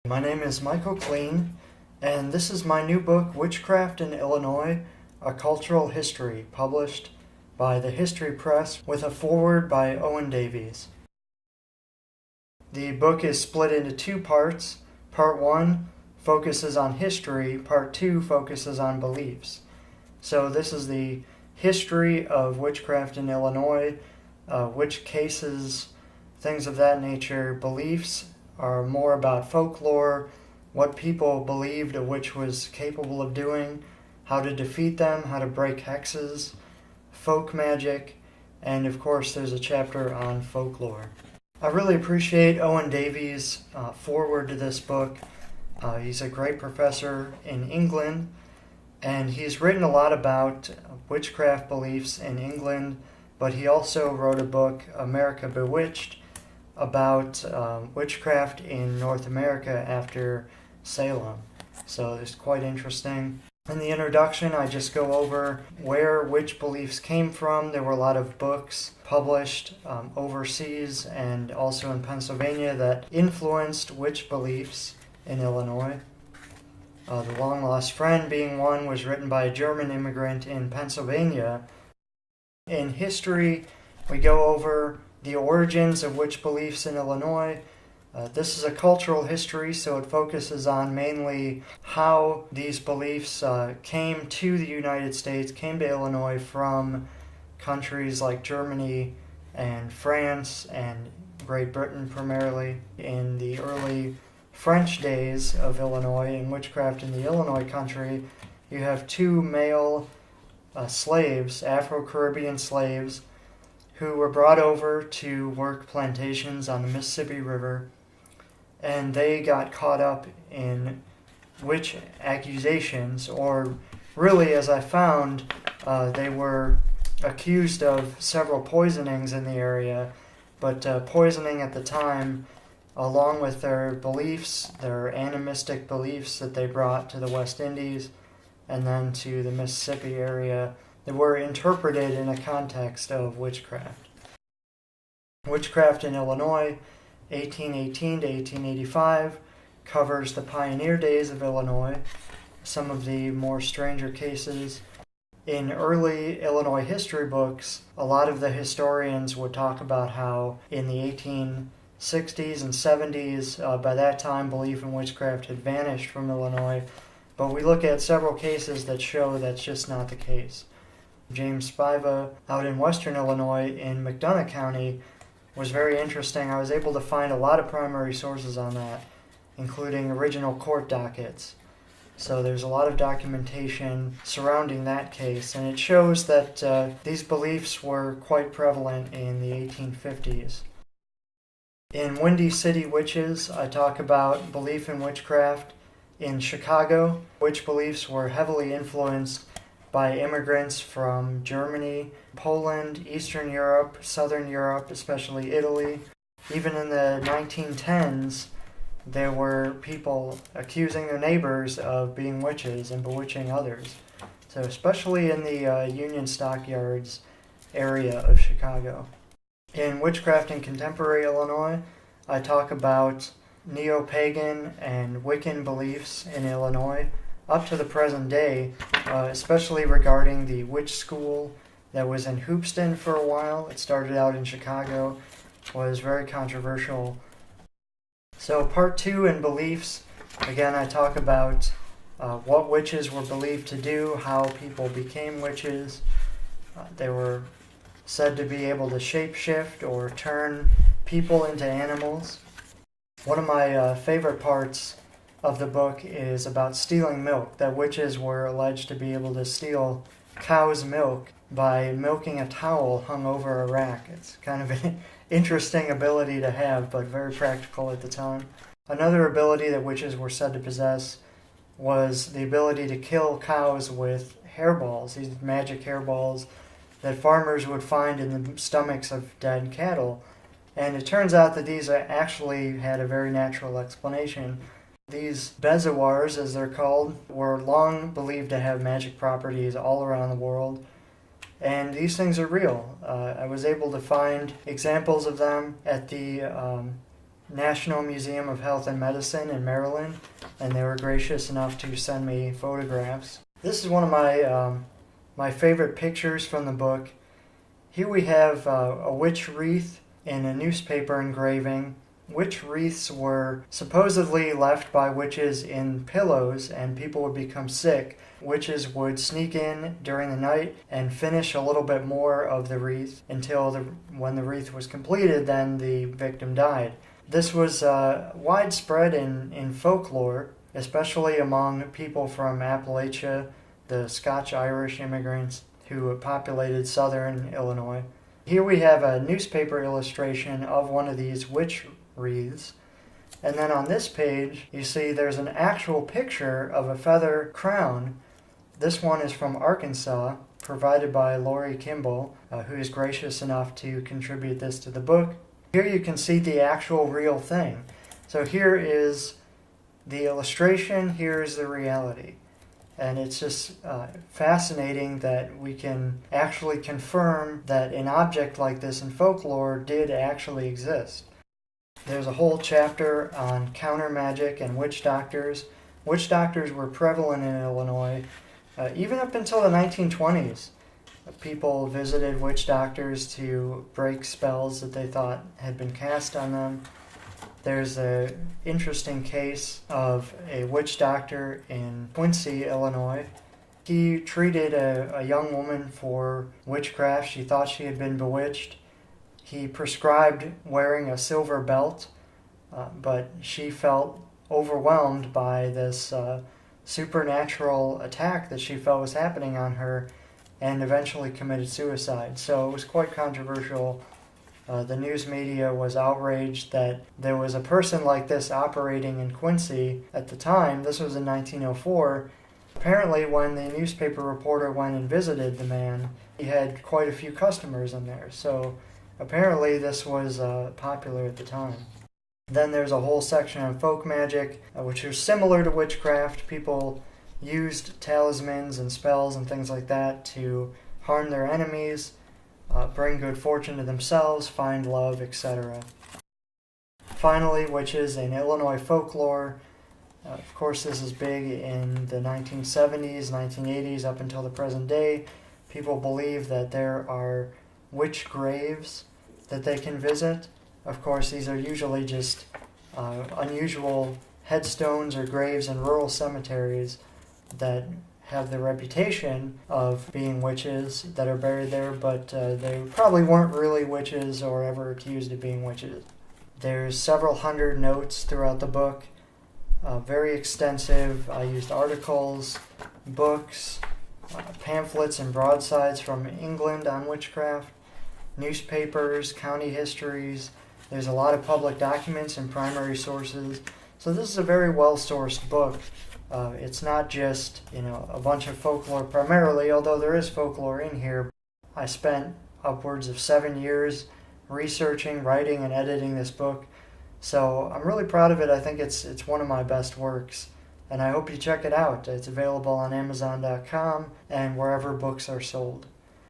My name is Michael Clean, and this is my new book, Witchcraft in Illinois, A Cultural History, published by the History Press with a foreword by Owen Davies. The book is split into two parts. Part 1 focuses on history, Part 2 focuses on beliefs. So this is the history of witchcraft in Illinois, witch cases, things of that nature. Beliefs are more about folklore, what people believed a witch was capable of doing, how to defeat them, how to break hexes, folk magic, and of course there's a chapter on folklore. I really appreciate Owen Davies' foreword to this book. He's a great professor in England, and he's written a lot about witchcraft beliefs in England, but he also wrote a book, America Bewitched, about witchcraft in North America after Salem. So it's quite interesting. In the introduction, I just go over where witch beliefs came from. There were a lot of books published overseas and also in Pennsylvania that influenced witch beliefs in Illinois. The Long Lost Friend being one was written by a German immigrant in Pennsylvania. In history, we go over the origins of witch beliefs in Illinois. This is a cultural history, so it focuses on mainly how these beliefs came to the United States, came to Illinois from countries like Germany and France and Great Britain primarily. In the early French days of Illinois and witchcraft in the Illinois country, you have two male slaves, Afro-Caribbean slaves, who were brought over to work plantations on the Mississippi River, and they got caught up in witch accusations, or really, as I found, they were accused of several poisonings in the area, but poisoning at the time, along with their beliefs, their animistic beliefs that they brought to the West Indies and then to the Mississippi area, they were interpreted in a context of witchcraft. Witchcraft in Illinois, 1818 to 1885, covers the pioneer days of Illinois, some of the more stranger cases. In early Illinois history books, a lot of the historians would talk about how in the 1860s and 70s, by that time, belief in witchcraft had vanished from Illinois, but we look at several cases that show that's just not the case. James Spiva out in western Illinois in McDonough County was very interesting. I was able to find a lot of primary sources on that, including original court dockets. So there's a lot of documentation surrounding that case, and it shows that these beliefs were quite prevalent in the 1850s. In Windy City Witches, I talk about belief in witchcraft in Chicago. Witch beliefs were heavily influenced by immigrants from Germany, Poland, Eastern Europe, Southern Europe, especially Italy. Even in the 1910s, there were people accusing their neighbors of being witches and bewitching others. So especially in the Union Stockyards area of Chicago. In Witchcraft in Contemporary Illinois, I talk about neo-pagan and Wiccan beliefs in Illinois up to the present day, especially regarding the witch school that was in Hoopeston for a while. It started out in Chicago, was very controversial. So part 2 in beliefs, again I talk about what witches were believed to do, how people became witches. They were said to be able to shapeshift or turn people into animals. One of my favorite parts of the book is about stealing milk, that witches were alleged to be able to steal cow's milk by milking a towel hung over a rack. It's kind of an interesting ability to have, but very practical at the time. Another ability that witches were said to possess was the ability to kill cows with hairballs, these magic hairballs that farmers would find in the stomachs of dead cattle. And it turns out that these actually had a very natural explanation. These bezoars, as they're called, were long believed to have magic properties all around the world. And these things are real. I was able to find examples of them at the National Museum of Health and Medicine in Maryland, and they were gracious enough to send me photographs. This is one of my favorite pictures from the book. Here we have a witch wreath in a newspaper engraving. Witch wreaths were supposedly left by witches in pillows, and people would become sick. Witches would sneak in during the night and finish a little bit more of the wreath until when the wreath was completed, then the victim died. This was widespread in folklore, especially among people from Appalachia, the Scotch-Irish immigrants who populated southern Illinois. Here we have a newspaper illustration of one of these witch wreaths. And then on this page, you see there's an actual picture of a feather crown. This one is from Arkansas, provided by Lori Kimball, who is gracious enough to contribute this to the book. Here you can see the actual real thing. So here is the illustration, here is the reality. And it's just fascinating that we can actually confirm that an object like this in folklore did actually exist. There's a whole chapter on counter magic and witch doctors. Witch doctors were prevalent in Illinois even up until the 1920s. People visited witch doctors to break spells that they thought had been cast on them. There's an interesting case of a witch doctor in Quincy, Illinois. He treated a young woman for witchcraft. She thought she had been bewitched. He prescribed wearing a silver belt, but she felt overwhelmed by this supernatural attack that she felt was happening on her, and eventually committed suicide. So it was quite controversial. The news media was outraged that there was a person like this operating in Quincy at the time. This was in 1904. Apparently, when the newspaper reporter went and visited the man, he had quite a few customers in there. So apparently this was popular at the time. Then there's a whole section on folk magic, which is similar to witchcraft. People used talismans and spells and things like that to harm their enemies, bring good fortune to themselves, find love, etc. Finally, witches in Illinois folklore. Of course, this is big in the 1970s, 1980s, up until the present day. People believe that there are witch graves that they can visit. Of course, these are usually just unusual headstones or graves in rural cemeteries that have the reputation of being witches that are buried there, but they probably weren't really witches or ever accused of being witches. There's several hundred notes throughout the book, very extensive. I used articles, books, pamphlets and broadsides from England on witchcraft, newspapers, county histories. There's a lot of public documents and primary sources. So this is a very well-sourced book. It's not just, a bunch of folklore primarily, although there is folklore in here. I spent upwards of 7 years researching, writing, and editing this book. So I'm really proud of it. I think it's one of my best works. And I hope you check it out. It's available on Amazon.com and wherever books are sold.